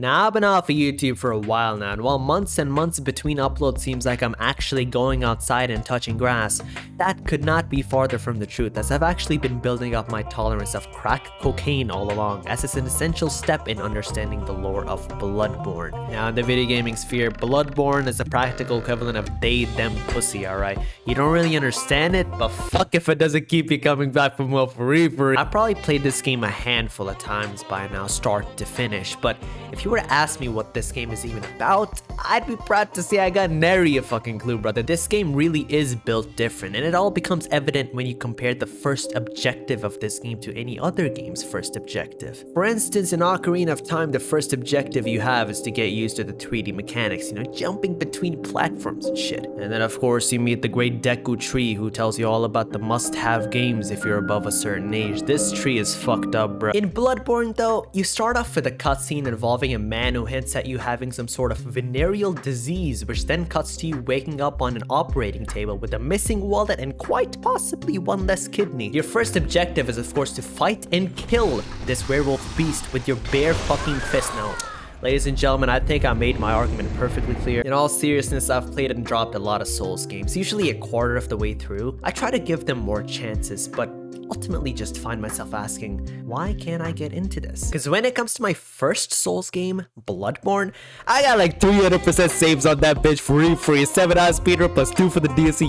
Now, I've been off of YouTube for a while now, and while months and months between uploads seems like I'm actually going outside and touching grass, that could not be farther from the truth, as I've actually been building up my tolerance of crack cocaine all along, as it's an essential step in understanding the lore of Bloodborne. Now, in the video gaming sphere, Bloodborne is the practical equivalent of they, them, pussy, alright? You don't really understand it, but fuck if it doesn't keep you coming back for more free. I've probably played this game a handful of times by now, start to finish, but if you were to ask me what this game is even about, I'd be proud to say I got nary a fucking clue, brother. This game really is built different, and it all becomes evident when you compare the first objective of this game to any other game's first objective. For instance, in Ocarina of Time, the first objective you have is to get used to the 3D mechanics, jumping between platforms and shit. And then of course you meet the great Deku tree, who tells you all about the must-have games if you're above a certain age. This tree is fucked up, bro. In Bloodborne though, you start off with a cutscene involving a man who hints at you having some sort of venereal disease, which then cuts to you waking up on an operating table with a missing wallet and quite possibly one less kidney. Your first objective is of course to fight and kill this werewolf beast with your bare fucking fist. Now, ladies and gentlemen, I think I made my argument perfectly clear. In all seriousness, I've played and dropped a lot of Souls games, usually a quarter of the way through. I try to give them more chances, but ultimately just find myself asking, why can't I get into this? Because when it comes to my first Souls game, Bloodborne, I got like 300% saves on that bitch free. 7 hours speedrun plus 2 for the DLC,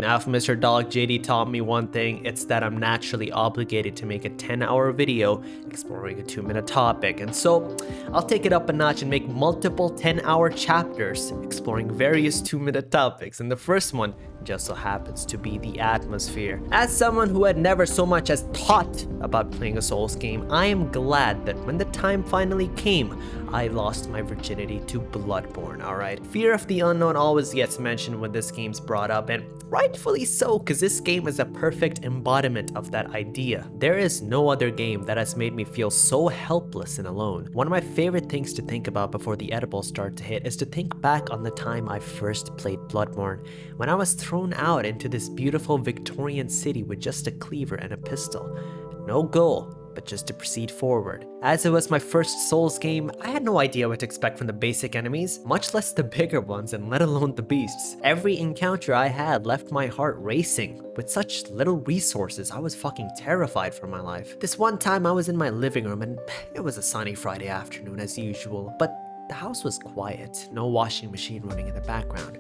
Now, if Mr. Dog JD taught me one thing, it's that I'm naturally obligated to make a 10-hour video exploring a 2-minute topic. And so, I'll take it up a notch and make multiple 10-hour chapters exploring various 2-minute topics. And the first one just so happens to be the atmosphere. As someone who had never so much as thought about playing a Souls game, I am glad that when the time finally came, I lost my virginity to Bloodborne, alright? Fear of the unknown always gets mentioned when this game's brought up, and rightfully so, because this game is a perfect embodiment of that idea. There is no other game that has made me feel so helpless and alone. One of my favorite things to think about before the edibles start to hit is to think back on the time I first played Bloodborne, when I was thrown out into this beautiful Victorian city with just a cleaver and a pistol. No goal, but just to proceed forward. As it was my first Souls game, I had no idea what to expect from the basic enemies, much less the bigger ones and let alone the beasts. Every encounter I had left my heart racing. With such little resources, I was fucking terrified for my life. This one time I was in my living room and it was a sunny Friday afternoon as usual, but the house was quiet, no washing machine running in the background.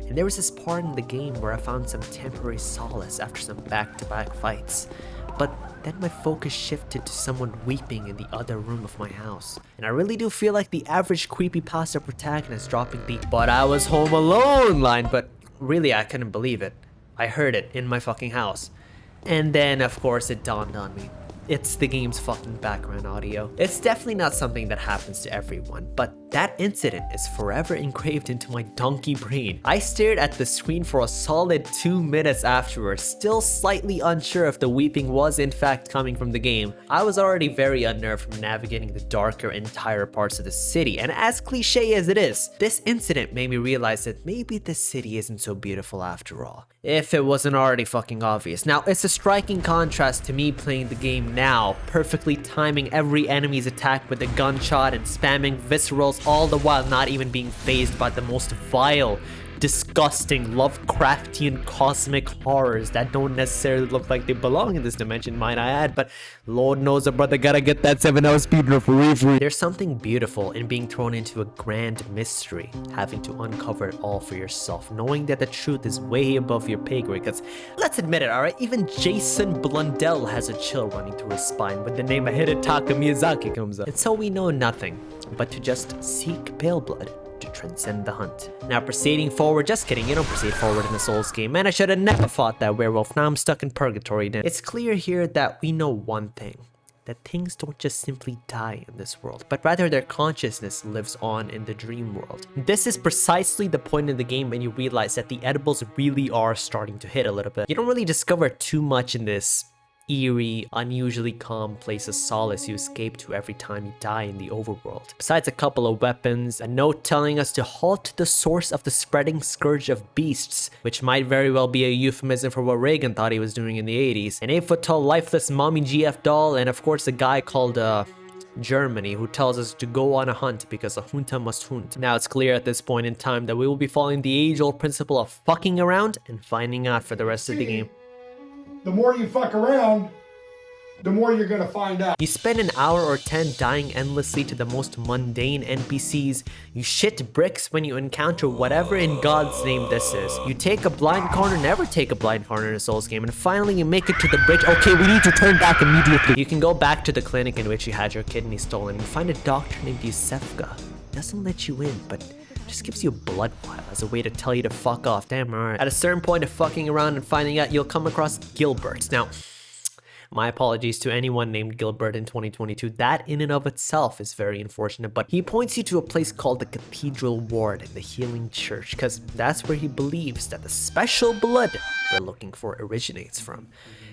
And there was this part in the game where I found some temporary solace after some back-to-back fights. But then my focus shifted to someone weeping in the other room of my house. And I really do feel like the average creepypasta protagonist dropping the "but I was home alone" line, but really I couldn't believe it. I heard it in my fucking house. And then of course it dawned on me. It's the game's fucking background audio. It's definitely not something that happens to everyone, but that incident is forever engraved into my donkey brain. I stared at the screen for a solid 2 minutes afterwards, still slightly unsure if the weeping was in fact coming from the game. I was already very unnerved from navigating the darker entire parts of the city, and as cliche as it is, this incident made me realize that maybe this city isn't so beautiful after all. If it wasn't already fucking obvious. Now, it's a striking contrast to me playing the game now, perfectly timing every enemy's attack with a gunshot and spamming viscerals, all the while not even being fazed by the most vile, disgusting, Lovecraftian cosmic horrors that don't necessarily look like they belong in this dimension, might I add, but Lord knows a brother gotta get that 7-hour speedrun for free. There's something beautiful in being thrown into a grand mystery, having to uncover it all for yourself, knowing that the truth is way above your pay grade, because let's admit it, alright, even Jason Blundell has a chill running through his spine when the name of Hidetaka Miyazaki comes up. And so we know nothing but to just seek Paleblood to transcend the hunt. Now proceeding forward, just kidding, you don't proceed forward in a Souls game, man, I should have never fought that werewolf, now I'm stuck in purgatory then. It's clear here that we know one thing, that things don't just simply die in this world, but rather their consciousness lives on in the dream world. This is precisely the point in the game when you realize that the edibles really are starting to hit a little bit. You don't really discover too much in this eerie, unusually calm place of solace you escape to every time you die in the overworld. Besides a couple of weapons, a note telling us to halt the source of the spreading scourge of beasts, which might very well be a euphemism for what Reagan thought he was doing in the 80s, an 8-foot tall lifeless mommy GF doll, and of course a guy called Germany, who tells us to go on a hunt because a junta must hunt. Now it's clear at this point in time that we will be following the age-old principle of fucking around and finding out for the rest of the game. The more you fuck around, the more you're gonna find out. You spend an hour or 10 dying endlessly to the most mundane NPCs. You shit bricks when you encounter whatever in God's name this is. You take a blind corner, never take a blind corner in a Souls game, and finally you make it to the bridge. Okay, we need to turn back immediately. You can go back to the clinic in which you had your kidney stolen and find a doctor named Yusefka. Doesn't let you in, but just gives you a blood vial as a way to tell you to fuck off. Damn, alright. At a certain point of fucking around and finding out, you'll come across Gilbert. Now, my apologies to anyone named Gilbert in 2022. That in and of itself is very unfortunate, but he points you to a place called the Cathedral Ward in the Healing Church, because that's where he believes that the special blood we're looking for originates from.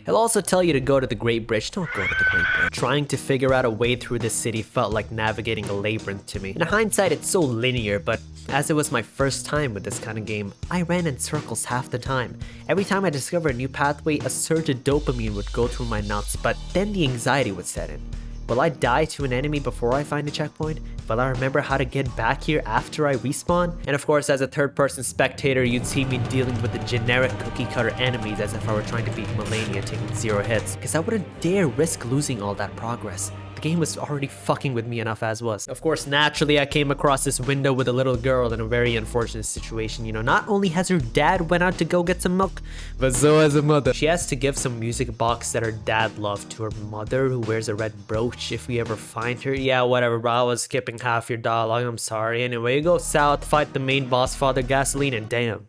He'll also tell you to go to the Great Bridge. Don't go to the Great Bridge. Trying to figure out a way through this city felt like navigating a labyrinth to me. In hindsight, it's so linear, but as it was my first time with this kind of game, I ran in circles half the time. Every time I discovered a new pathway, a surge of dopamine would go through my nuts, but then the anxiety would set in. Will I die to an enemy before I find a checkpoint? Will I remember how to get back here after I respawn? And of course, as a third-person spectator, you'd see me dealing with the generic cookie-cutter enemies as if I were trying to beat Melania taking 0 hits, because I wouldn't dare risk losing all that progress. The game was already fucking with me enough as was. Of course, naturally, I came across this window with a little girl in a very unfortunate situation. You know, not only has her dad went out to go get some milk, but so has her mother. She has to give some music box that her dad loved to her mother, who wears a red brooch if we ever find her. Yeah, whatever, bro. I was skipping half your dialogue. I'm sorry. Anyway, you go south, fight the main boss, Father Gasoline, and damn,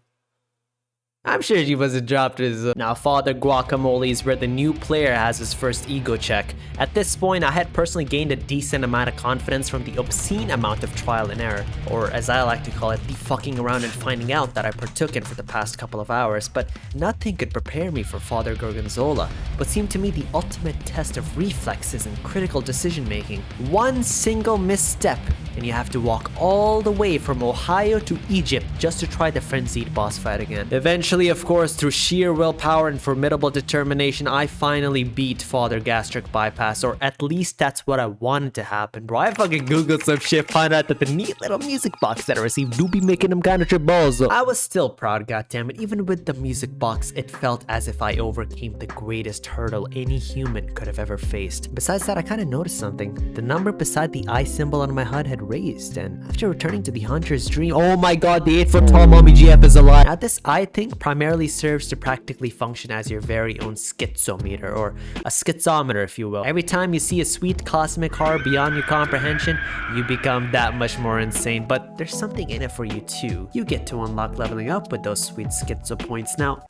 I'm sure she wasn't dropped as Now, Father Guacamole is where the new player has his first ego check. At this point, I had personally gained a decent amount of confidence from the obscene amount of trial and error, or as I like to call it, the fucking around and finding out that I partook in for the past couple of hours, but nothing could prepare me for Father Gorgonzola, what seemed to me the ultimate test of reflexes and critical decision making. One single misstep, and you have to walk all the way from Ohio to Egypt just to try the frenzied boss fight again. Eventually, of course, through sheer willpower and formidable determination, I finally beat Father Gastric Bypass, or at least that's what I wanted to happen, bro. I fucking googled some shit, found out that the neat little music box that I received do be making them kind of tribalzo. I was still proud, goddammit. Even with the music box, it felt as if I overcame the greatest hurdle any human could have ever faced. Besides that, I kind of noticed something. The number beside the eye symbol on my HUD had raised, and after returning to the Hunter's Dream, oh my god, the 8-foot tall mommy GF is alive. Now, this eye thing primarily serves to practically function as your very own schizometer, or a schizometer if you will. Every time you see a sweet cosmic horror beyond your comprehension, you become that much more insane, but there's something in it for you too. You get to unlock leveling up with those sweet schizo points. Now,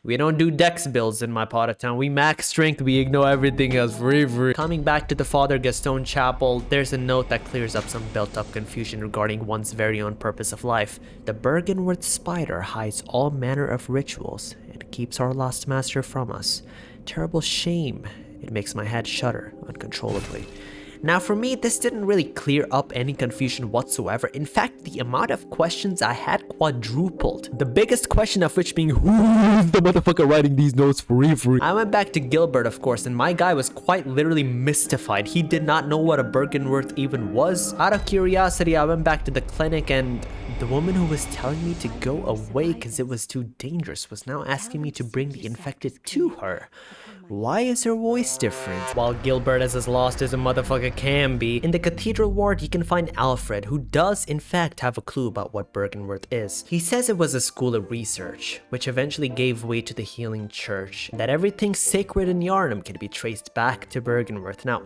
we don't do dex builds in my part of town. We max strength, we ignore everything else free. Coming back to the Father Gaston Chapel, there's a note that clears up some built-up confusion regarding one's very own purpose of life. The Bergenworth spider hides all manner of rituals and keeps our lost master from us. Terrible shame. It makes my head shudder uncontrollably. Now, for me, this didn't really clear up any confusion whatsoever. In fact, the amount of questions I had quadrupled. The biggest question of which being, who is the motherfucker writing these notes free? I went back to Gilbert, of course, and my guy was quite literally mystified. He did not know what a Bergenworth even was. Out of curiosity, I went back to the clinic, and the woman who was telling me to go away because it was too dangerous was now asking me to bring the infected to her. Why is her voice different? While Gilbert is as lost as a motherfucker can be, in the Cathedral Ward you can find Alfred, who does in fact have a clue about what Bergenworth is. He says it was a school of research, which eventually gave way to the Healing Church, that everything sacred in YHARNAM can be traced back to Bergenworth. Now,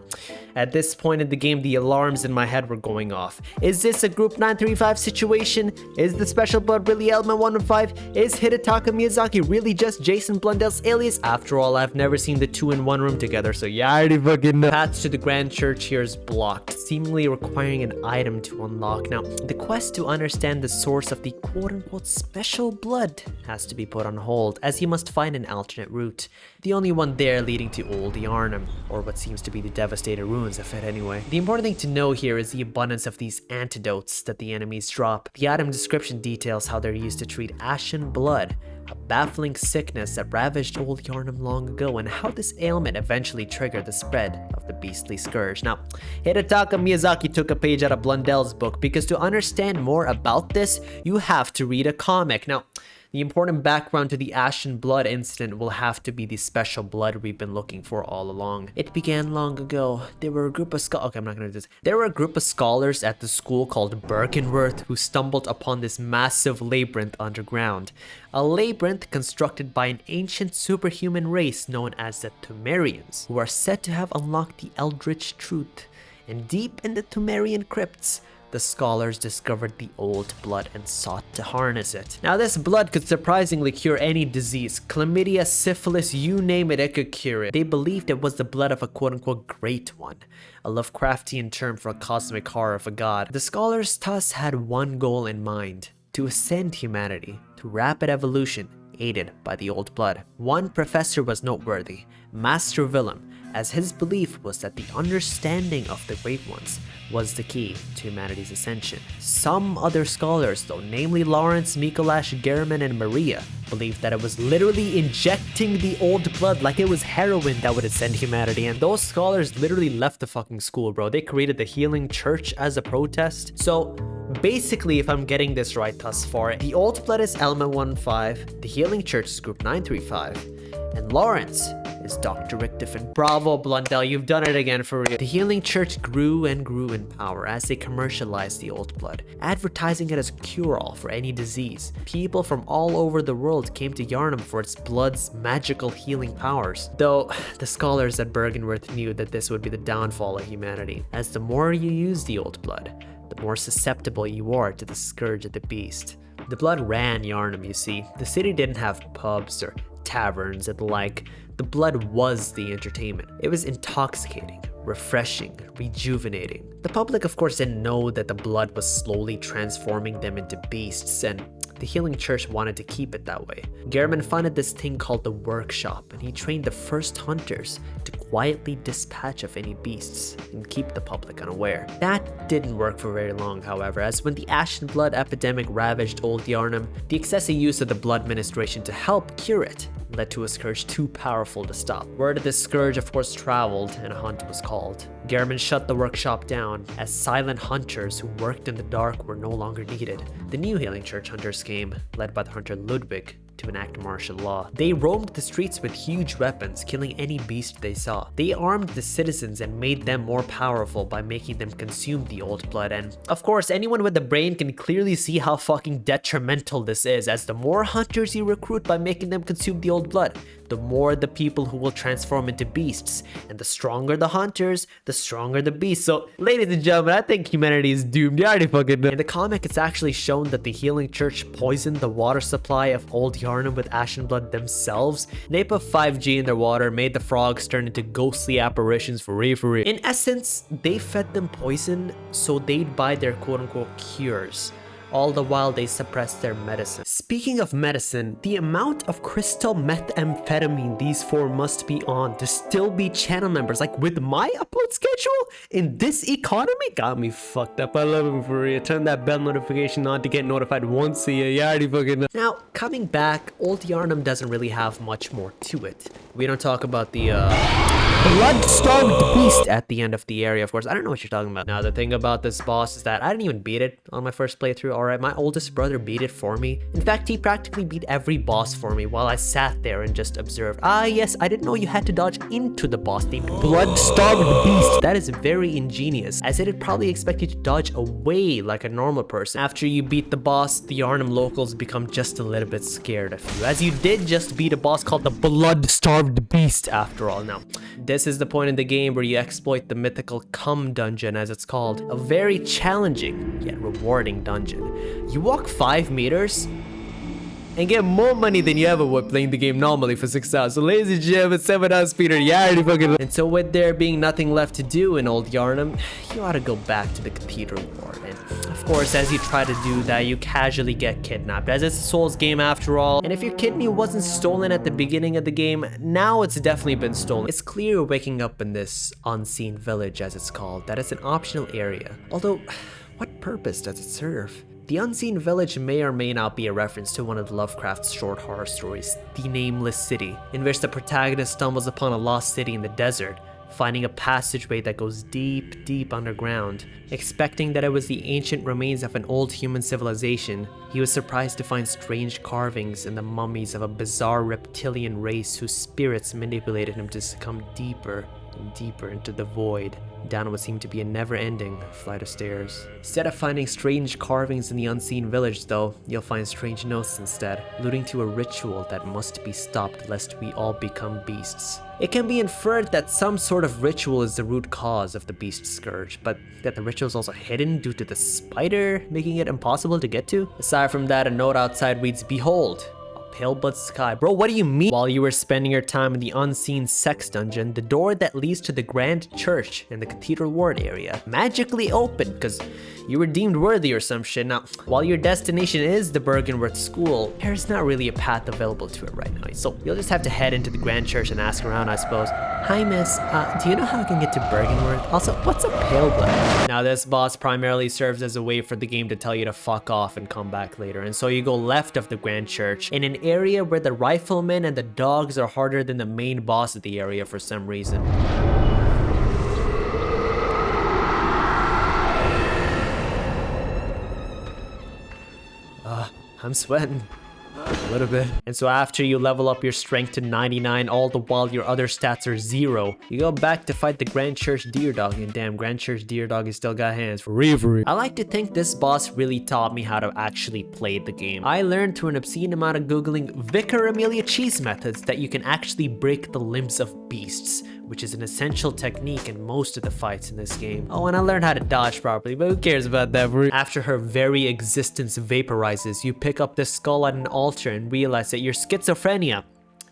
at this point in the game, the alarms in my head were going off. Is this a Group 935 situation? Is the Special Blood really Element 115? Is Hidetaka Miyazaki really just Jason Blundell's alias? After all, I've never seen the two in one room together, so yeah, I already fucking know. Path to the Grand Church here is blocked, seemingly requiring an item to unlock. Now, the quest to understand the source of the quote-unquote special blood has to be put on hold, as you must find an alternate route. The only one there leading to Old YHARNAM, or what seems to be the devastated ruins of it anyway. The important thing to know here is the abundance of these antidotes that the enemies drop. The item description details how they're used to treat ashen blood, a baffling sickness that ravaged Old YHARNAM long ago, and how this ailment eventually triggered the spread of the beastly scourge. Now, Hidetaka Miyazaki took a page out of Blundel's book, because to understand more about this, you have to read a comic. Now, the important background to the Ashen Blood incident will have to be the special blood we've been looking for all along. It began long ago. There were a group of There were a group of scholars at the school called Bergenworth who stumbled upon this massive labyrinth underground. A labyrinth constructed by an ancient superhuman race known as the Pthumerians, who are said to have unlocked the Eldritch Truth. And deep in the Pthumerian crypts, the scholars discovered the old blood and sought to harness it. Now, this blood could surprisingly cure any disease. Chlamydia, syphilis, you name it, it could cure it. They believed it was the blood of a quote-unquote great one, a Lovecraftian term for a cosmic horror of a god. The scholars thus had one goal in mind: to ascend humanity to rapid evolution, aided by the old blood. One professor was noteworthy, Master Willem, as his belief was that the understanding of the Great Ones was the key to humanity's ascension. Some other scholars, though, namely Lawrence, Mikolash, German, and Maria, believed that it was literally injecting the old blood like it was heroin that would ascend humanity, and those scholars literally left the fucking school, bro. They created the Healing Church as a protest. So basically, if I'm getting this right thus far, the old blood is Element 1-5, the Healing Church is Group 935, and Lawrence is Dr. Richtofen. Bravo, Blundell, you've done it again for real. The Healing Church grew and grew in power as they commercialized the old blood, advertising it as a cure-all for any disease. People from all over the world came to YHARNAM for its blood's magical healing powers. Though, the scholars at Bergenworth knew that this would be the downfall of humanity, as the more you use the old blood, the more susceptible you are to the scourge of the beast. The blood ran YHARNAM, you see. The city didn't have pubs or taverns and the like. The blood was the entertainment. It was intoxicating, refreshing, rejuvenating. The public, of course, didn't know that the blood was slowly transforming them into beasts, and the Healing Church wanted to keep it that way. Gehrman funded this thing called the Workshop, and he trained the first hunters to quietly dispatch of any beasts and keep the public unaware. That didn't work for very long, however, as when the Ashen Blood epidemic ravaged Old YHARNAM, the excessive use of the blood ministration to help cure it led to a scourge too powerful to stop. Word of this scourge, of course, traveled, and a hunt was called. Gehrman shut the workshop down, as silent hunters who worked in the dark were no longer needed. The new Healing Church hunters came, led by the hunter Ludwig, to enact martial law. They roamed the streets with huge weapons, killing any beast they saw. They armed the citizens and made them more powerful by making them consume the old blood, and of course, anyone with a brain can clearly see how fucking detrimental this is, as the more hunters you recruit by making them consume the old blood, the more the people who will transform into beasts, and the stronger the hunters, the stronger the beasts. So, ladies and gentlemen, I think humanity is doomed. You already fucking know. In the comic, it's actually shown that the Healing Church poisoned the water supply of Old YHARNAM with Ashen Blood themselves. They put 5G in their water, made the frogs turn into ghostly apparitions for real. In essence, they fed them poison so they'd buy their quote-unquote cures. All the while they suppressed their medicine. Speaking of medicine, the amount of crystal methamphetamine these four must be on to still be channel members, like with my upload schedule in this economy, got me fucked up. I love him for real. Turn that bell notification on to get notified once a year. You already fucking know. Now, coming back, Old YHARNAM doesn't really have much more to it. We don't talk about the blood-starved beast at the end of the area, of course. I don't know what you're talking about. Now, the thing about this boss is that I didn't even beat it on my first playthrough. Alright, my oldest brother beat it for me. In fact, he practically beat every boss for me while I sat there and just observed. Ah, yes, I didn't know you had to dodge into the boss named Blood-Starved Beast. That is very ingenious, as it'd probably expect you to dodge away like a normal person. After you beat the boss, the YHARNAM locals become just a little bit scared of you, as you did just beat a boss called the Blood-Starved Beast after all. Now, this is the point in the game where you exploit the mythical Cum Dungeon, as it's called. A very challenging, yet rewarding dungeon. You walk 5 meters and get more money than you ever would playing the game normally for 6 hours. So ladies and gentlemen, 7 hours Peter, you already fucking. And so with there being nothing left to do in Old YHARNAM, you ought to go back to the Cathedral Ward. And of course, as you try to do that, you casually get kidnapped, as it's a Souls game after all. And if your kidney wasn't stolen at the beginning of the game, now it's definitely been stolen. It's clear waking up in this unseen village, as it's called, that it's an optional area. Although, what purpose does it serve? The Unseen Village may or may not be a reference to one of Lovecraft's short horror stories, The Nameless City, in which the protagonist stumbles upon a lost city in the desert, finding a passageway that goes deep, deep underground. Expecting that it was the ancient remains of an old human civilization, he was surprised to find strange carvings and the mummies of a bizarre reptilian race whose spirits manipulated him to succumb deeper and deeper into the void, down what seemed to be a never-ending flight of stairs. Instead of finding strange carvings in the Unseen Village though, you'll find strange notes instead, alluding to a ritual that must be stopped lest we all become beasts. It can be inferred that some sort of ritual is the root cause of the beast scourge, but that the ritual is also hidden due to the spider, making it impossible to get to? Aside from that, a note outside reads, "Behold, Paleblood sky." Bro, what do you mean? While you were spending your time in the unseen sex dungeon, the door that leads to the grand church in the Cathedral Ward area magically opened because you were deemed worthy or some shit. Now, while your destination is the Bergenworth School, there's not really a path available to it right now, so you'll just have to head into the grand church and ask around, I suppose. "Hi miss, do you know how I can get to Bergenworth? Also, what's a Paleblood?" Now this boss primarily serves as a way for the game to tell you to fuck off and come back later, and so you go left of the grand church in an area where the riflemen and the dogs are harder than the main boss of the area for some reason. I'm sweating a little bit. And so after you level up your strength to 99, all the while your other stats are 0, you go back to fight the Grand Church Deer Dog, and damn, Grand Church Deer Dog has still got hands for reverie. I like to think this boss really taught me how to actually play the game. I learned through an obscene amount of googling Vicar Amelia Cheese methods that you can actually break the limbs of beasts, which is an essential technique in most of the fights in this game. Oh, and I learned how to dodge properly, but who cares about that? After her very existence vaporizes, you pick up the skull at an altar and realize that your schizophrenia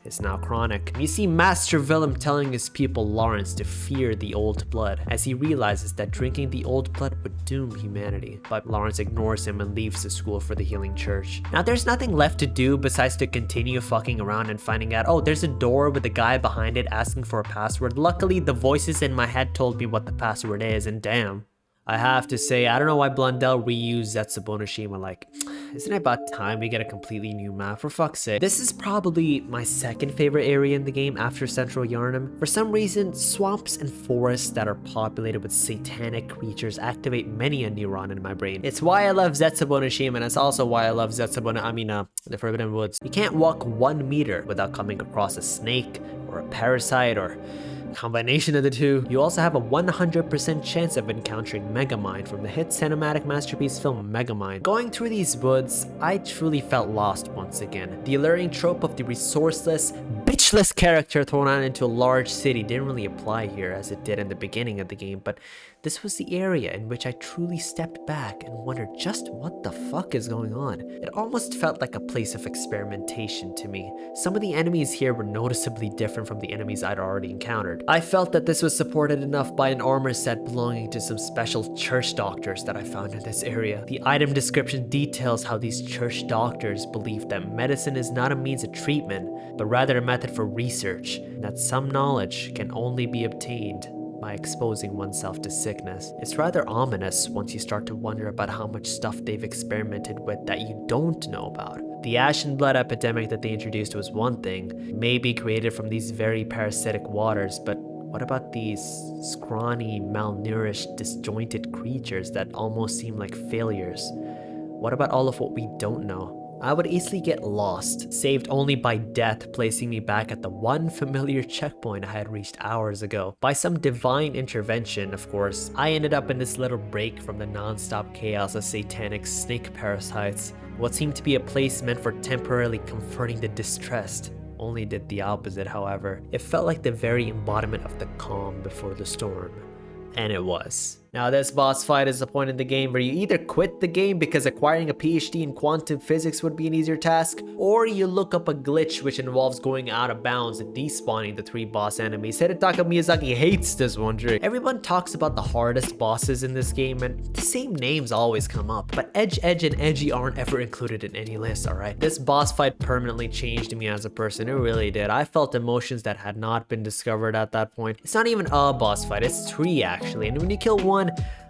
is now chronic. You see Master Willem telling his pupil Lawrence to fear the old blood, as he realizes that drinking the old blood would doom humanity. But Lawrence ignores him and leaves the school for the healing church. Now there's nothing left to do besides to continue fucking around and finding out, oh, there's a door with a guy behind it asking for a password. Luckily, the voices in my head told me what the password is, and damn. I have to say, I don't know why Blundell reused Zetsubonishima. Like, isn't it about time we get a completely new map, for fuck's sake? This is probably my second favorite area in the game after Central YHARNAM. For some reason, swamps and forests that are populated with satanic creatures activate many a neuron in my brain. It's why I love Zetsubonishima, and it's also why I love the Forbidden Woods. You can't walk 1 meter without coming across a snake, or a parasite, or combination of the two. You also have a 100% chance of encountering Megamind from the hit cinematic masterpiece film Megamind. Going through these woods, I truly felt lost once again. The alluring trope of the resourceless, bitchless character thrown out into a large city didn't really apply here as it did in the beginning of the game, but this was the area in which I truly stepped back and wondered just what the fuck is going on. It almost felt like a place of experimentation to me. Some of the enemies here were noticeably different from the enemies I'd already encountered. I felt that this was supported enough by an armor set belonging to some special church doctors that I found in this area. The item description details how these church doctors believe that medicine is not a means of treatment, but rather a method for research, and that some knowledge can only be obtained by exposing oneself to sickness. It's rather ominous once you start to wonder about how much stuff they've experimented with that you don't know about. The ash and blood epidemic that they introduced was one thing, maybe created from these very parasitic waters, but what about these scrawny, malnourished, disjointed creatures that almost seem like failures? What about all of what we don't know? I would easily get lost, saved only by death placing me back at the one familiar checkpoint I had reached hours ago. By some divine intervention, of course, I ended up in this little break from the non-stop chaos of satanic snake parasites. What seemed to be a place meant for temporarily comforting the distressed only did the opposite, however. It felt like the very embodiment of the calm before the storm. And it was. Now this boss fight is a point in the game where you either quit the game because acquiring a PhD in quantum physics would be an easier task, or you look up a glitch which involves going out of bounds and despawning the 3 boss enemies. Hidetaka Miyazaki hates this one trick. Everyone talks about the hardest bosses in this game and the same names always come up, but Edge, and Edgy aren't ever included in any list, alright? This boss fight permanently changed me as a person, it really did. I felt emotions that had not been discovered at that point. It's not even a boss fight, it's 3 actually, and when you kill one,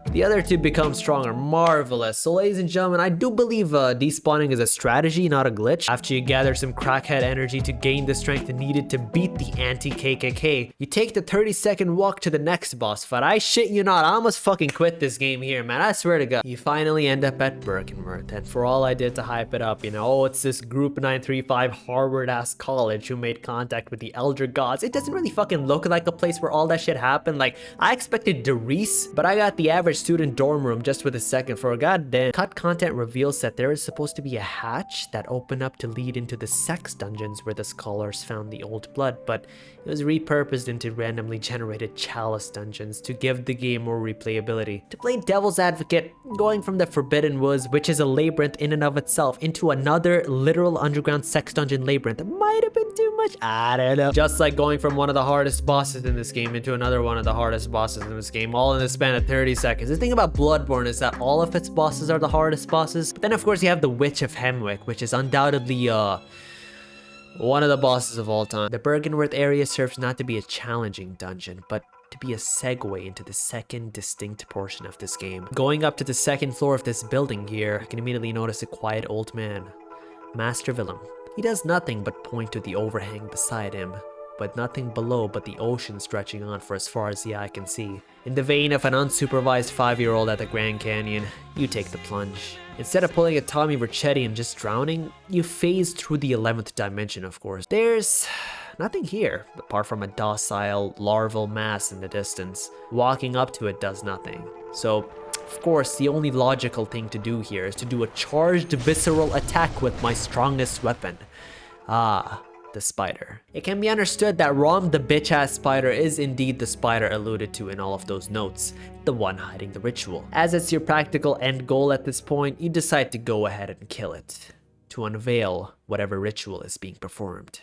The other two become stronger. Marvelous. So ladies and gentlemen, I do believe despawning is a strategy, not a glitch. After you gather some crackhead energy to gain the strength needed to beat the anti-KKK, you take the 30-second walk to the next boss fight. I shit you not, I almost fucking quit this game here, man. I swear to God. You finally end up at Birkenworth, and for all I did to hype it up, you know, oh, it's this Group 935 Harvard-ass college who made contact with the Elder Gods. It doesn't really fucking look like a place where all that shit happened. Like, I expected Derice, but I got the average student dorm room just with a second for a goddamn. Cut content reveals that there is supposed to be a hatch that opened up to lead into the sex dungeons where the scholars found the old blood, but it was repurposed into randomly generated chalice dungeons to give the game more replayability. To play devil's advocate, going from the Forbidden Woods, which is a labyrinth in and of itself, into another literal underground sex dungeon labyrinth might have been too much. I don't know. Just like going from one of the hardest bosses in this game into another one of the hardest bosses in this game, all in the span of 30 seconds. The thing about Bloodborne is that all of its bosses are the hardest bosses, but then of course you have the Witch of Hemwick, which is undoubtedly one of the bosses of all time. The Birkenworth area serves not to be a challenging dungeon, but to be a segue into the second distinct portion of this game. Going up to the second floor of this building here, you can immediately notice a quiet old man, Master Willem. He does nothing but point to the overhang beside him, but nothing below but the ocean stretching on for as far as the eye can see. In the vein of an unsupervised 5-year-old at the Grand Canyon, you take the plunge. Instead of pulling a Tommy Vercetti and just drowning, you phase through the 11th dimension, of course. There's nothing here, apart from a docile, larval mass in the distance. Walking up to it does nothing. So, of course, the only logical thing to do here is to do a charged visceral attack with my strongest weapon. The spider. It can be understood that Rom the bitch-ass spider is indeed the spider alluded to in all of those notes, the one hiding the ritual. As it's your practical end goal at this point, you decide to go ahead and kill it, to unveil whatever ritual is being performed.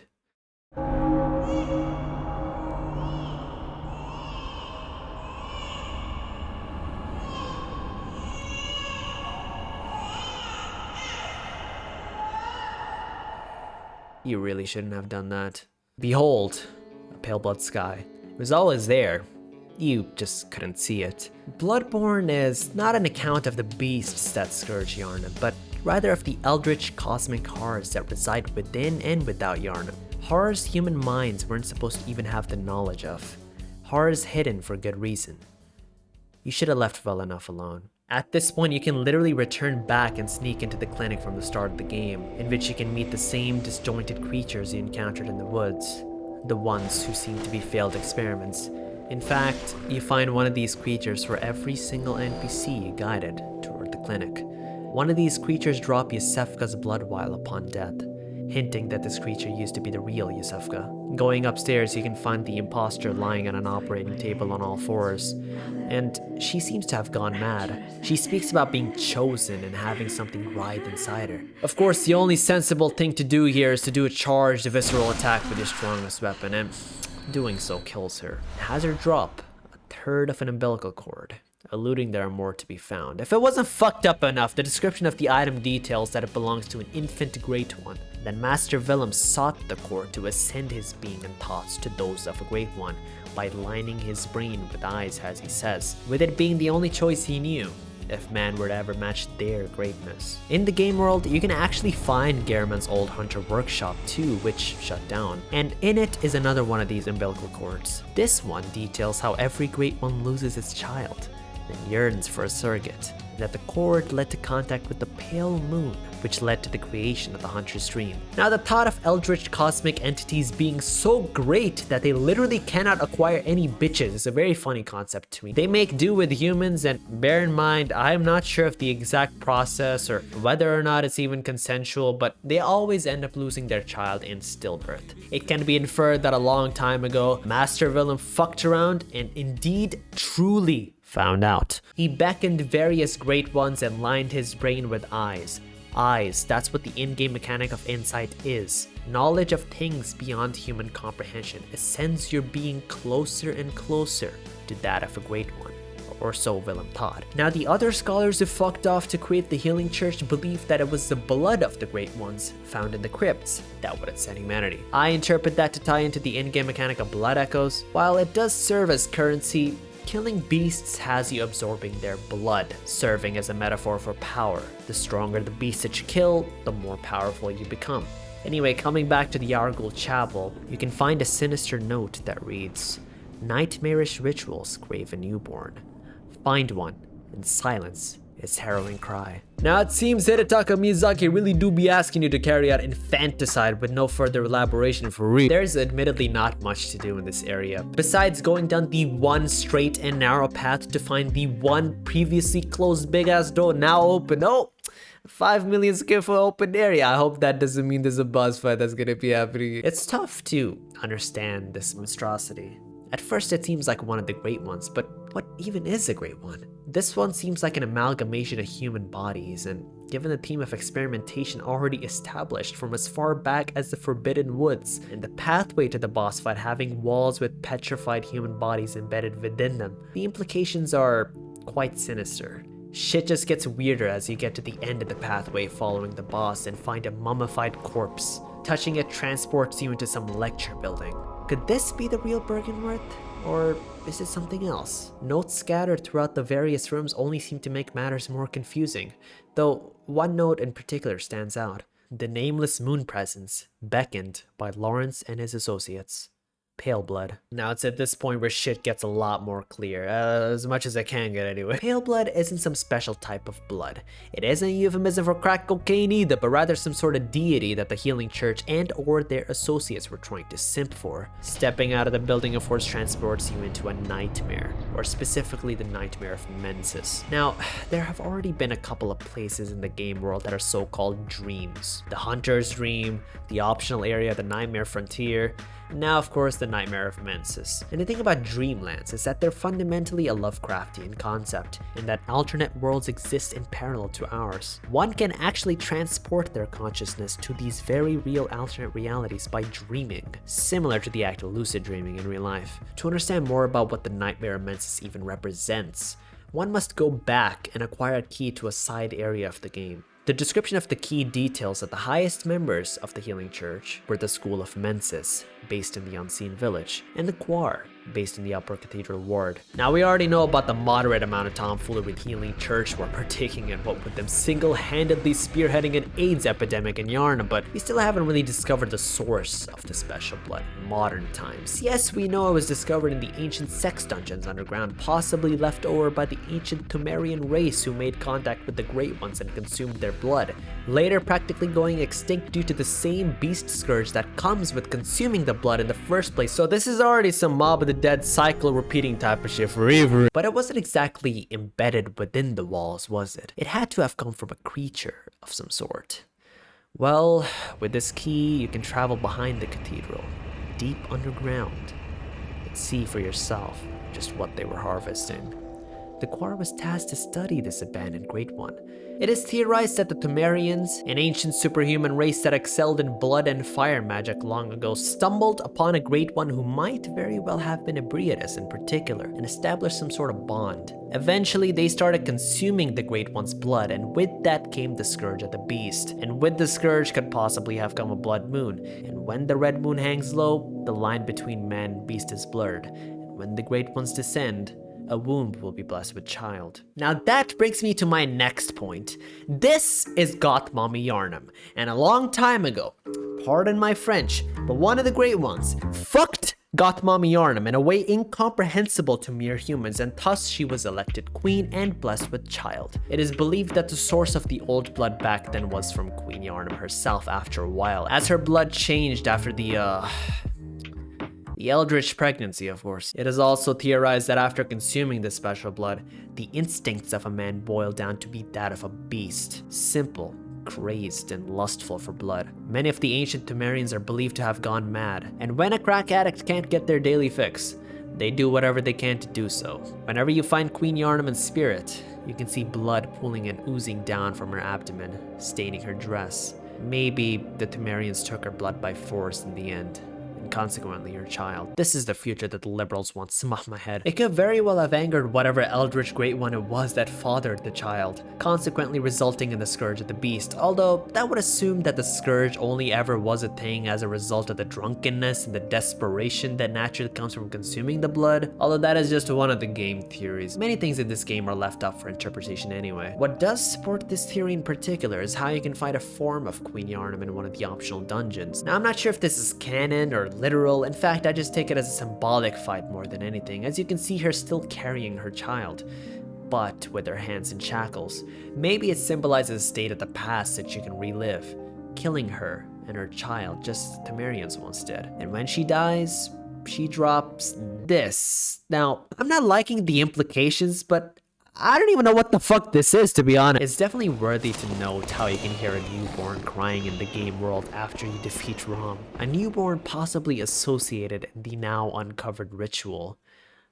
You really shouldn't have done that. Behold, a pale blood sky. It was always there. You just couldn't see it. Bloodborne is not an account of the beasts that scourge YHARNAM, but rather of the eldritch cosmic horrors that reside within and without YHARNAM. Horrors human minds weren't supposed to even have the knowledge of. Horrors hidden for good reason. You should have left well enough alone. At this point, you can literally return back and sneak into the clinic from the start of the game, in which you can meet the same disjointed creatures you encountered in the woods, the ones who seem to be failed experiments. In fact, you find one of these creatures for every single NPC you guided toward the clinic. One of these creatures drop Yusefka's blood vial upon death, hinting that this creature used to be the real Yusefka. Going upstairs, you can find the imposter lying on an operating table on all fours, and she seems to have gone mad. She speaks about being chosen and having something writhe inside her. Of course, the only sensible thing to do here is to do a charged visceral attack with your strongest weapon, and doing so kills her. It has her drop a third of an umbilical cord, alluding there are more to be found. If it wasn't fucked up enough, the description of the item details that it belongs to an infant great one. Then Master Willem sought the cord to ascend his being and thoughts to those of a great one by lining his brain with eyes, as he says, with it being the only choice he knew, if man were to ever match their greatness. In the game world, you can actually find Gehrman's old hunter workshop too, which shut down, and in it is another one of these umbilical cords. This one details how every great one loses its child, then yearns for a surrogate, and that the cord led to contact with the pale moon, which led to the creation of the Hunter's Dream. Now, the thought of eldritch cosmic entities being so great that they literally cannot acquire any bitches is a very funny concept to me. They make do with humans, and bear in mind, I'm not sure of the exact process or whether or not it's even consensual, but they always end up losing their child in stillbirth. It can be inferred that a long time ago, Master Willem fucked around and indeed truly found out. He beckoned various great ones and lined his brain with eyes. Eyes, that's what the in-game mechanic of insight is. Knowledge of things beyond human comprehension ascends your being closer and closer to that of a great one, or so Willem thought. Now, the other scholars who fucked off to create the Healing Church believed that it was the blood of the great ones found in the crypts that would ascend humanity. I interpret that to tie into the in-game mechanic of blood echoes. While it does serve as currency, Killing beasts has you absorbing their blood, serving as a metaphor for power. The stronger the beast that you kill, the more powerful you become. Anyway, coming back to the Yargul Chapel, you can find a sinister note that reads, "Nightmarish rituals grave a newborn. Find one, and silence its harrowing cry." Now it seems Hidetaka Miyazaki really do be asking you to carry out infanticide with no further elaboration for real. There's admittedly not much to do in this area, besides going down the one straight and narrow path to find the one previously closed big ass door now open. Oh! 5 million square foot open area. I hope that doesn't mean there's a boss fight that's gonna be happening. It's tough to understand this monstrosity. At first it seems like one of the great ones, but what even is a great one? This one seems like an amalgamation of human bodies, and given the theme of experimentation already established from as far back as the Forbidden Woods, and the pathway to the boss fight having walls with petrified human bodies embedded within them, the implications are quite sinister. Shit just gets weirder as you get to the end of the pathway following the boss and find a mummified corpse. Touching it transports you into some lecture building. Could this be the real Bergenworth? Or is it something else? Notes scattered throughout the various rooms only seem to make matters more confusing, though one note in particular stands out. The nameless moon presence, beckoned by Lawrence and his associates. Paleblood. Now it's at this point where shit gets a lot more clear, as much as I can get anyway. Paleblood isn't some special type of blood. It isn't a euphemism for crack cocaine either, but rather some sort of deity that the Healing Church and or their associates were trying to simp for. Stepping out of the building of course transports you into a nightmare, or specifically the nightmare of Mensis. Now, there have already been a couple of places in the game world that are so-called dreams. The Hunter's Dream, the optional area, the Nightmare Frontier, and now of course the Nightmare of Mensis. And the thing about Dreamlands is that they're fundamentally a Lovecraftian concept, in that alternate worlds exist in parallel to ours. One can actually transport their consciousness to these very real alternate realities by dreaming, similar to the act of lucid dreaming in real life. To understand more about what the Nightmare of Mensis even represents, one must go back and acquire a key to a side area of the game. The description of the key details that the highest members of the Healing Church were the School of Mensis, based in the Unseen Village, and the Choir, based in the Upper Cathedral Ward. Now we already know about the moderate amount of tomfoolery the Healing Church were partaking in, what with them single-handedly spearheading an AIDS epidemic in YHARNAM, but we still haven't really discovered the source of the special blood in modern times. Yes, we know it was discovered in the ancient sex dungeons underground, possibly left over by the ancient Pthumerian race who made contact with the Great Ones and consumed their blood, later practically going extinct due to the same beast scourge that comes with consuming the blood in the first place. So this is already some Mob of the Dead cycle repeating type of shit forever. But it wasn't exactly embedded within the walls, was it? It had to have come from a creature of some sort. Well, with this key, you can travel behind the cathedral, deep underground, and see for yourself just what they were harvesting. The Choir was tasked to study this abandoned Great One. It is theorized that the Pthumerians, an ancient superhuman race that excelled in blood and fire magic long ago, stumbled upon a Great One who might very well have been a Briatus in particular, and established some sort of bond. Eventually, they started consuming the Great One's blood, and with that came the Scourge of the Beast. And with the Scourge could possibly have come a blood moon, and when the red moon hangs low, the line between man and beast is blurred, and when the Great Ones descend, a womb will be blessed with child. Now that brings me to my next point. This is Goth Mommy YHARNAM, and a long time ago, pardon my French, but one of the Great Ones fucked Goth Mommy YHARNAM in a way incomprehensible to mere humans, and thus she was elected queen and blessed with child. It is believed that the source of the old blood back then was from Queen YHARNAM herself after a while, as her blood changed after the eldritch pregnancy, of course. It is also theorized that after consuming this special blood, the instincts of a man boil down to be that of a beast. Simple, crazed, and lustful for blood. Many of the ancient Pthumerians are believed to have gone mad, and when a crack addict can't get their daily fix, they do whatever they can to do so. Whenever you find Queen YHARNAM in spirit, you can see blood pooling and oozing down from her abdomen, staining her dress. Maybe the Pthumerians took her blood by force in the end, and consequently your child. This is the future that the liberals want smack my head. It could very well have angered whatever eldritch great one it was that fathered the child, consequently resulting in the scourge of the beast, although that would assume that the scourge only ever was a thing as a result of the drunkenness and the desperation that naturally comes from consuming the blood, although that is just one of the game theories. Many things in this game are left up for interpretation anyway. What does support this theory in particular is how you can find a form of Queen YHARNAM in one of the optional dungeons. Now I'm not sure if this is canon or literal, in fact I just take it as a symbolic fight more than anything, as you can see her still carrying her child, but with her hands in shackles. Maybe it symbolizes a state of the past that you can relive, killing her and her child just as the Pthumerians once did. And when she dies, she drops this. Now, I'm not liking the implications, but I don't even know what the fuck this is, to be honest. It's definitely worthy to note how you can hear a newborn crying in the game world after you defeat Rom. A newborn possibly associated in the now uncovered ritual.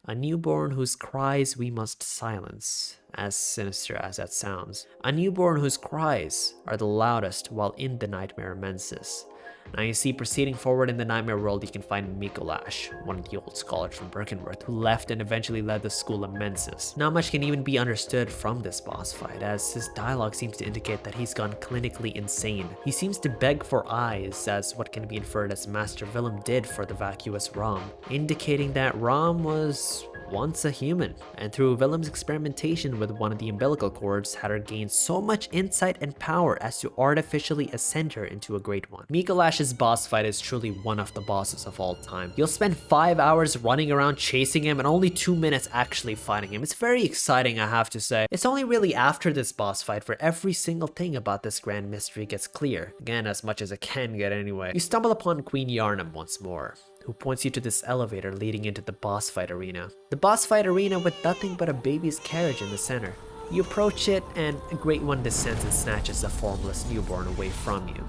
A newborn whose cries we must silence, as sinister as that sounds. A newborn whose cries are the loudest while in the nightmare immensis. Now you see, proceeding forward in the nightmare world, you can find Mikolash, one of the old scholars from Birkenworth, who left and eventually led the school immensis. Not much can even be understood from this boss fight, as his dialogue seems to indicate that he's gone clinically insane. He seems to beg for eyes, as what can be inferred as Master Willem did for the vacuous Rom, indicating that Rom was once a human, and through Willem's experimentation with one of the umbilical cords had her gain so much insight and power as to artificially ascend her into a great one. Mikolash's boss fight is truly one of the bosses of all time. You'll spend 5 hours running around chasing him and only 2 minutes actually fighting him. It's very exciting, I have to say. It's only really after this boss fight where every single thing about this grand mystery gets clear. Again, as much as it can get anyway. You stumble upon Queen YHARNAM once more, who points you to this elevator leading into the boss fight arena. The boss fight arena with nothing but a baby's carriage in the center. You approach it and a great one descends and snatches the formless newborn away from you.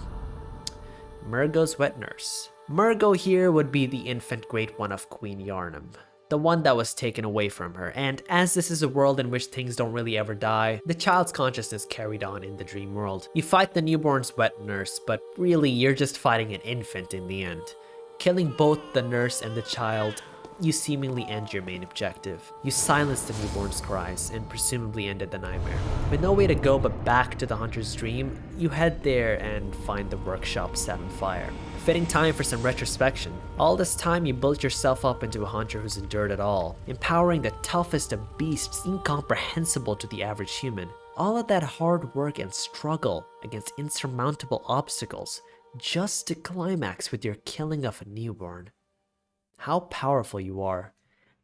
Murgo's wet nurse. Murgo here would be the infant great one of Queen YHARNAM, the one that was taken away from her, and as this is a world in which things don't really ever die, the child's consciousness carried on in the dream world. You fight the newborn's wet nurse, but really you're just fighting an infant in the end. Killing both the nurse and the child, you seemingly end your main objective. You silence the newborn's cries and presumably ended the nightmare. With no way to go but back to the hunter's dream, you head there and find the workshop set on fire. Fitting time for some retrospection. All this time you built yourself up into a hunter who's endured it all, empowering the toughest of beasts incomprehensible to the average human. All of that hard work and struggle against insurmountable obstacles, just to climax with your killing of a newborn. How powerful you are.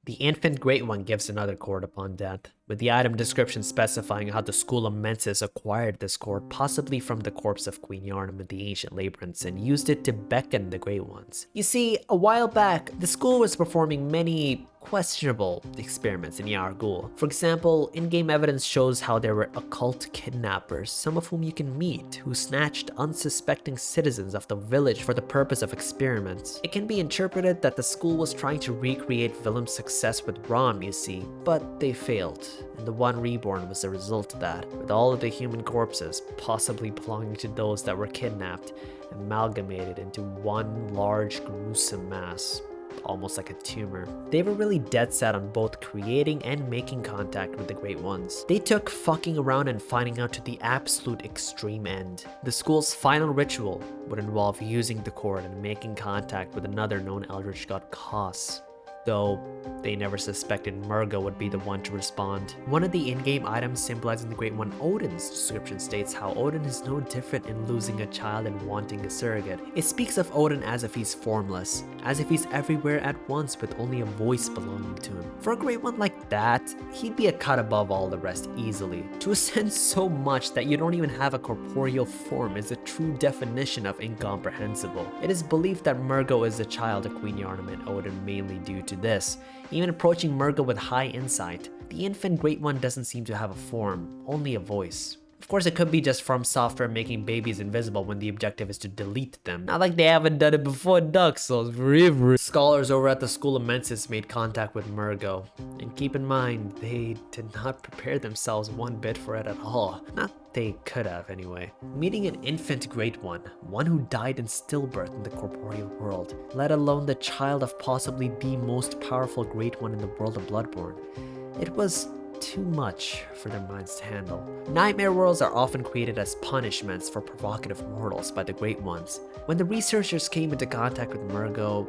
The infant great one gives another cord upon death, with the item description specifying how the school of Mensis acquired this cord, possibly from the corpse of Queen YHARNAM in the ancient labyrinths, and used it to beckon the great ones. You see, a while back, the school was performing many questionable experiments in Yargul. For example, in-game evidence shows how there were occult kidnappers, some of whom you can meet, who snatched unsuspecting citizens of the village for the purpose of experiments. It can be interpreted that the school was trying to recreate Willem's success with Rom, you see, but they failed, and the one reborn was the result of that, with all of the human corpses, possibly belonging to those that were kidnapped, amalgamated into one large gruesome mass, almost like a tumor. They were really dead set on both creating and making contact with the Great Ones. They took fucking around and finding out to the absolute extreme end. The school's final ritual would involve using the cord and making contact with another known eldritch god, Kos, though they never suspected Murgo would be the one to respond. One of the in-game items symbolizing the Great One, Odin's description, states how Odin is no different in losing a child and wanting a surrogate. It speaks of Odin as if he's formless, as if he's everywhere at once with only a voice belonging to him. For a Great One like that, he'd be a cut above all the rest easily. To ascend so much that you don't even have a corporeal form is a true definition of incomprehensible. It is believed that Murgo is the child of Queen YHARNAM and Odin mainly due to this. Even approaching Murgo with high insight, the infant Great One doesn't seem to have a form, only a voice. Of course, it could be just From Software making babies invisible when the objective is to delete them. Not like they haven't done it before in Dark Souls. Scholars over at the School of Mensis made contact with Murgo, and keep in mind, they did not prepare themselves one bit for it at all. Not They could have, anyway. Meeting an infant Great One, one who died in stillbirth in the corporeal world, let alone the child of possibly the most powerful Great One in the world of Bloodborne. It was too much for their minds to handle. Nightmare worlds are often created as punishments for provocative mortals by the Great Ones. When the researchers came into contact with Murgo,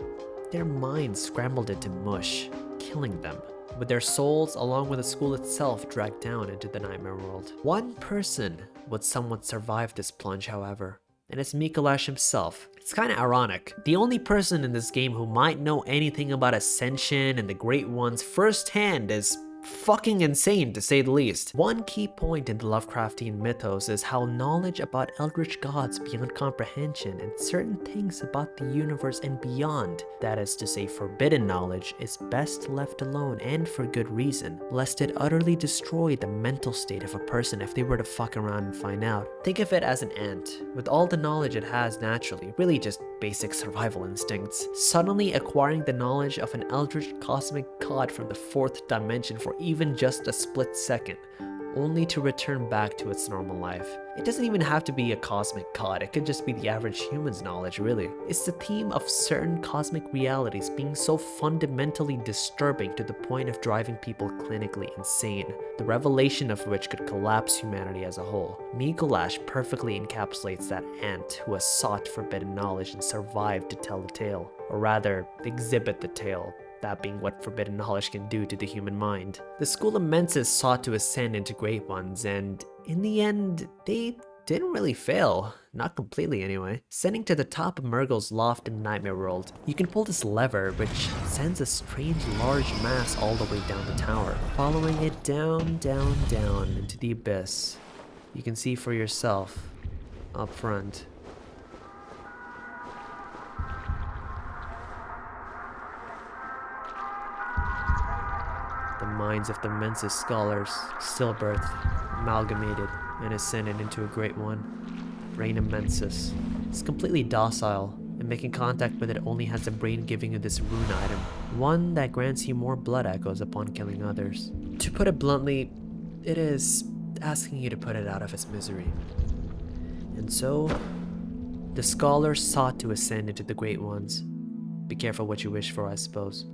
their minds scrambled into mush, killing them, with their souls along with the school itself dragged down into the Nightmare world. One person would somewhat survive this plunge, however, and it's Mikolash himself. It's kinda ironic. The only person in this game who might know anything about Ascension and the Great Ones firsthand is fucking insane, to say the least. One key point in the Lovecraftian mythos is how knowledge about eldritch gods beyond comprehension and certain things about the universe and beyond, that is to say forbidden knowledge, is best left alone, and for good reason, lest it utterly destroy the mental state of a person if they were to fuck around and find out. Think of it as an ant. With all the knowledge it has naturally, really just basic survival instincts, suddenly acquiring the knowledge of an eldritch cosmic god from the fourth dimension for even just a split second, only to return back to its normal life. It doesn't even have to be a cosmic god, it could just be the average human's knowledge, really. It's the theme of certain cosmic realities being so fundamentally disturbing to the point of driving people clinically insane, the revelation of which could collapse humanity as a whole. Mikolash perfectly encapsulates that ant who has sought forbidden knowledge and survived to tell the tale, or rather, exhibit the tale. That being what forbidden knowledge can do to the human mind. The School of Menses sought to ascend into Great Ones, and in the end, they didn't really fail. Not completely anyway. Sending to the top of Murgo's loft in the Nightmare World, you can pull this lever which sends a strange large mass all the way down the tower, following it down, down, down into the abyss. You can see for yourself, up front. The minds of the Menses scholars, stillbirthed, amalgamated, and ascended into a Great One. Brain of Menses. It's completely docile, and making contact with it only has the brain giving you this rune item, one that grants you more blood echoes upon killing others. To put it bluntly, it is asking you to put it out of its misery. And so, the scholars sought to ascend into the Great Ones. Be careful what you wish for, I suppose.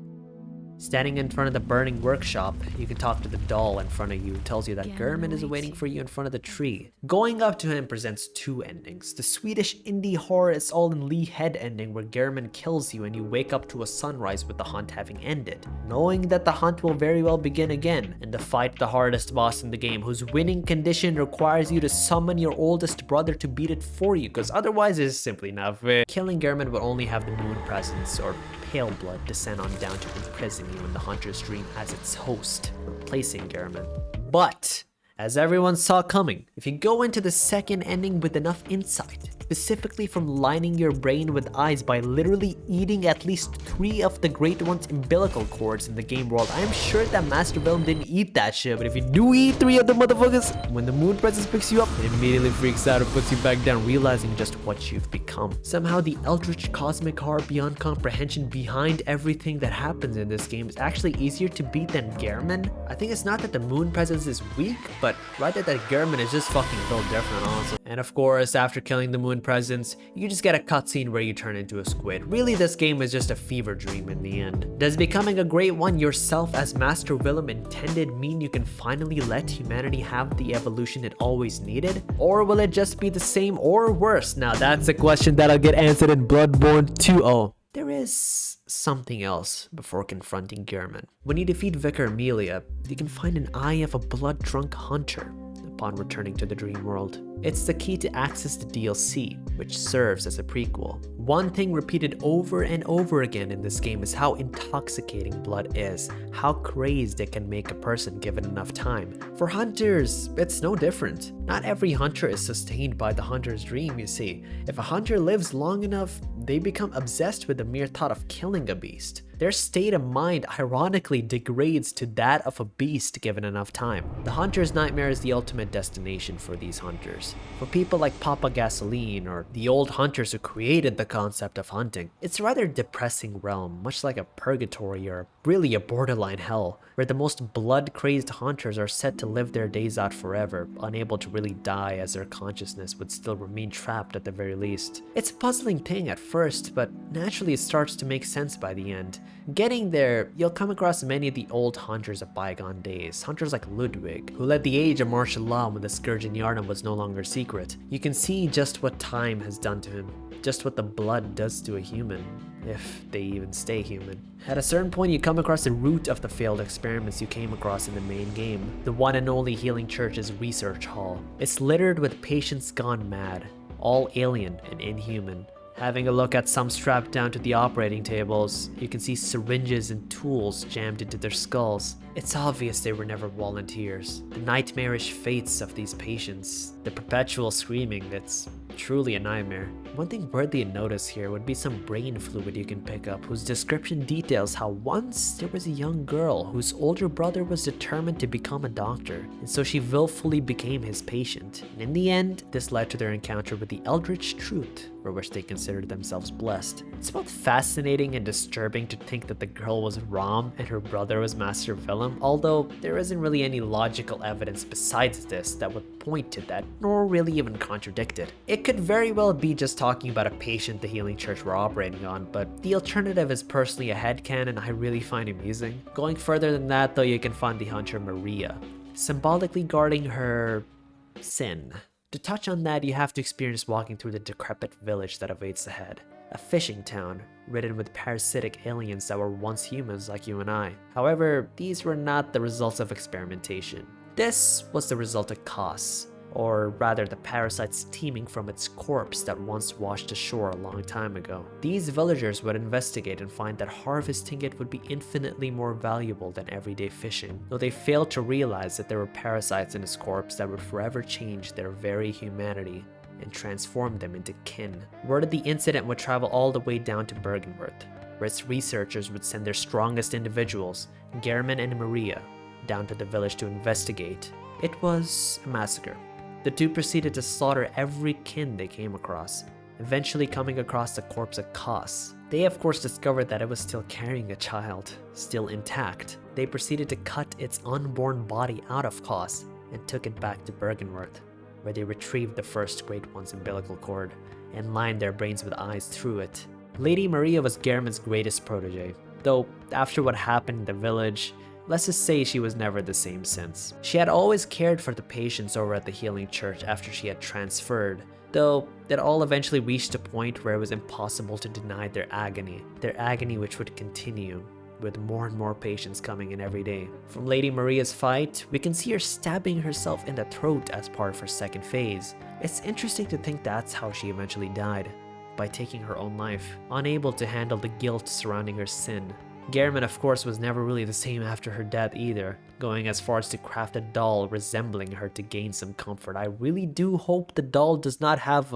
Standing in front of the burning workshop, you can talk to the doll in front of you who tells you that Gehrman is waiting for you in front of the tree. Going up to him presents two endings. The Swedish indie horror It's All in Lee Head ending where Gehrman kills you and you wake up to a sunrise with the hunt having ended, knowing that the hunt will very well begin again, and to fight the hardest boss in the game whose winning condition requires you to summon your oldest brother to beat it for you, because otherwise it's simply not fair. Killing Gehrman would only have the moon presence or Paleblood descend on down to imprison you in the Hunter's Dream as its host, replacing Gehrman. But, as everyone saw coming, if you go into the second ending with enough insight, specifically from lining your brain with eyes by literally eating at least 3 of the Great One's umbilical cords in the game world. I am sure that Master Villain didn't eat that shit, but if you do eat 3 of the motherfuckers, when the moon presence picks you up, it immediately freaks out and puts you back down, realizing just what you've become. Somehow the eldritch cosmic horror beyond comprehension behind everything that happens in this game is actually easier to beat than Gehrman. I think it's not that the moon presence is weak, but rather that Gehrman is just fucking built different, honestly. And of course, after killing the moon presence, you just get a cutscene where you turn into a squid. Really, this game is just a fever dream in the end. Does becoming a Great One yourself as Master Willem intended mean you can finally let humanity have the evolution it always needed? Or will it just be the same or worse? Now that's a question that'll get answered in Bloodborne 2.0. There is something else before confronting Gehrman. When you defeat Vicar Amelia, you can find an eye of a blood-drunk hunter upon returning to the dream world. It's the key to access the DLC, which serves as a prequel. One thing repeated over and over again in this game is how intoxicating blood is, how crazed it can make a person given enough time. For hunters, it's no different. Not every hunter is sustained by the hunter's dream, you see. If a hunter lives long enough, they become obsessed with the mere thought of killing a beast. Their state of mind ironically degrades to that of a beast given enough time. The hunter's nightmare is the ultimate destination for these hunters. For people like Papa Gasoline or the old hunters who created the concept of hunting. It's a rather depressing realm, much like a purgatory or really a borderline hell, where the most blood-crazed hunters are set to live their days out forever, unable to really die as their consciousness would still remain trapped at the very least. It's a puzzling thing at first, but naturally it starts to make sense by the end. Getting there, you'll come across many of the old hunters of bygone days, hunters like Ludwig, who led the age of martial law when the scourge in YHARNAM was no longer secret. You can see just what time has done to him, just what the blood does to a human, if they even stay human. At a certain point, you come across the root of the failed experiments you came across in the main game, the one and only Healing Church's research hall. It's littered with patients gone mad, all alien and inhuman. Having a look at some strapped down to the operating tables, you can see syringes and tools jammed into their skulls. It's obvious they were never volunteers. The nightmarish fates of these patients, the perpetual screaming, it's truly a nightmare. One thing worthy of notice here would be some brain fluid you can pick up, whose description details how once there was a young girl whose older brother was determined to become a doctor, and so she willfully became his patient. And in the end, this led to their encounter with the eldritch truth, for which they considered themselves blessed. It's both fascinating and disturbing to think that the girl was Rom and her brother was Master Villain, although there isn't really any logical evidence besides this that would point to that, nor really even contradict it. It could very well be just talking about a patient the Healing Church were operating on, but the alternative is personally a headcanon I really find amusing. Going further than that though, you can find the hunter Maria, symbolically guarding her sin. To touch on that, you have to experience walking through the decrepit village that awaits ahead. A fishing town, ridden with parasitic aliens that were once humans like you and I. However, these were not the results of experimentation. This was the result of Kos, or rather the parasites teeming from its corpse that once washed ashore a long time ago. These villagers would investigate and find that harvesting it would be infinitely more valuable than everyday fishing, though they failed to realize that there were parasites in its corpse that would forever change their very humanity and transform them into kin. Word of the incident would travel all the way down to Bergenworth, where its researchers would send their strongest individuals, Gehrman and Maria, down to the village to investigate. It was a massacre. The two proceeded to slaughter every kin they came across, eventually coming across the corpse of Kos. They of course discovered that it was still carrying a child, still intact. They proceeded to cut its unborn body out of Kos and took it back to Bergenworth, where they retrieved the first Great One's umbilical cord and lined their brains with eyes through it. Lady Maria was Gehrman's greatest protege, though after what happened in the village, let's just say she was never the same since. She had always cared for the patients over at the Healing Church after she had transferred, though it all eventually reached a point where it was impossible to deny their agony which would continue, with more and more patients coming in every day. From Lady Maria's fight, we can see her stabbing herself in the throat as part of her second phase. It's interesting to think that's how she eventually died, by taking her own life, unable to handle the guilt surrounding her sin. Gehrman of course was never really the same after her death either, going as far as to craft a doll resembling her to gain some comfort. I really do hope the doll does not have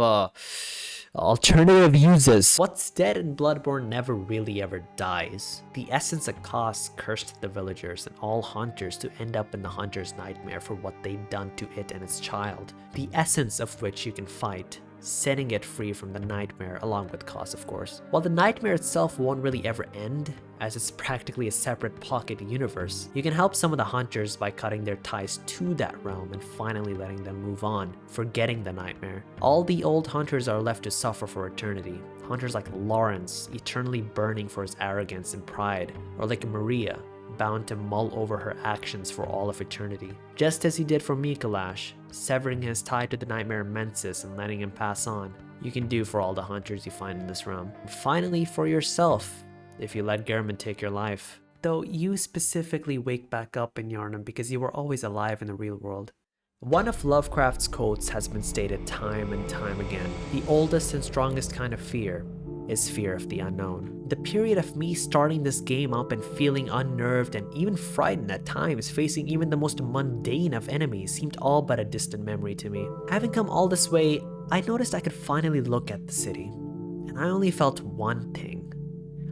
alternative uses. What's dead in Bloodborne never really ever dies. The essence of Kos cursed the villagers and all hunters to end up in the hunter's nightmare for what they'd done to it and its child, the essence of which you can fight, setting it free from the nightmare along with Kos of course. While the nightmare itself won't really ever end, as it's practically a separate pocket universe, you can help some of the hunters by cutting their ties to that realm and finally letting them move on, forgetting the nightmare. All the old hunters are left to suffer for eternity. Hunters like Lawrence, eternally burning for his arrogance and pride, or like Maria, bound to mull over her actions for all of eternity. Just as he did for Mikolash, severing his tie to the nightmare Mensis and letting him pass on, you can do for all the hunters you find in this realm. And finally for yourself, if you let Gehrman take your life. Though you specifically wake back up in YHARNAM because you were always alive in the real world. One of Lovecraft's quotes has been stated time and time again. The oldest and strongest kind of fear is fear of the unknown. The period of me starting this game up and feeling unnerved and even frightened at times, facing even the most mundane of enemies, seemed all but a distant memory to me. Having come all this way, I noticed I could finally look at the city, and I only felt one thing.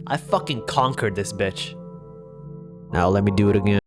I fucking conquered this bitch. Now let me do it again.